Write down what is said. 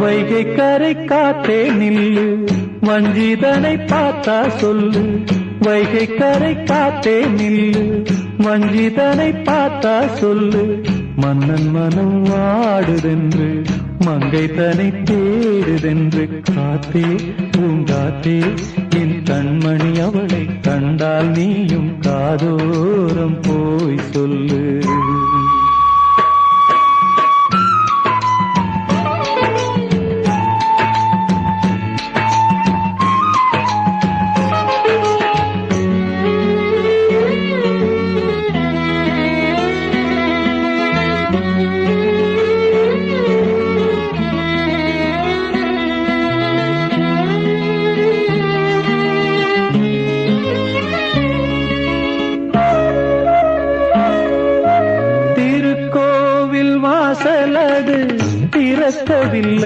வைகை கரை காத்தே நில்லு, வஞ்சிதனை பார்த்தா சொல்லு. வைகை கரை காத்தே நில்லு, வஞ்சிதனை பார்த்தா சொல்லு. மன்னன் மனம் வாடுதென்று, மங்கை தனை தேடுதென்று. காத்தே பூங்காத்தே, என் கண்மணி அவளை கண்டால் நீயும் காதோரம் போய் சொல்லு. வாசலது திறக்கவில்லை.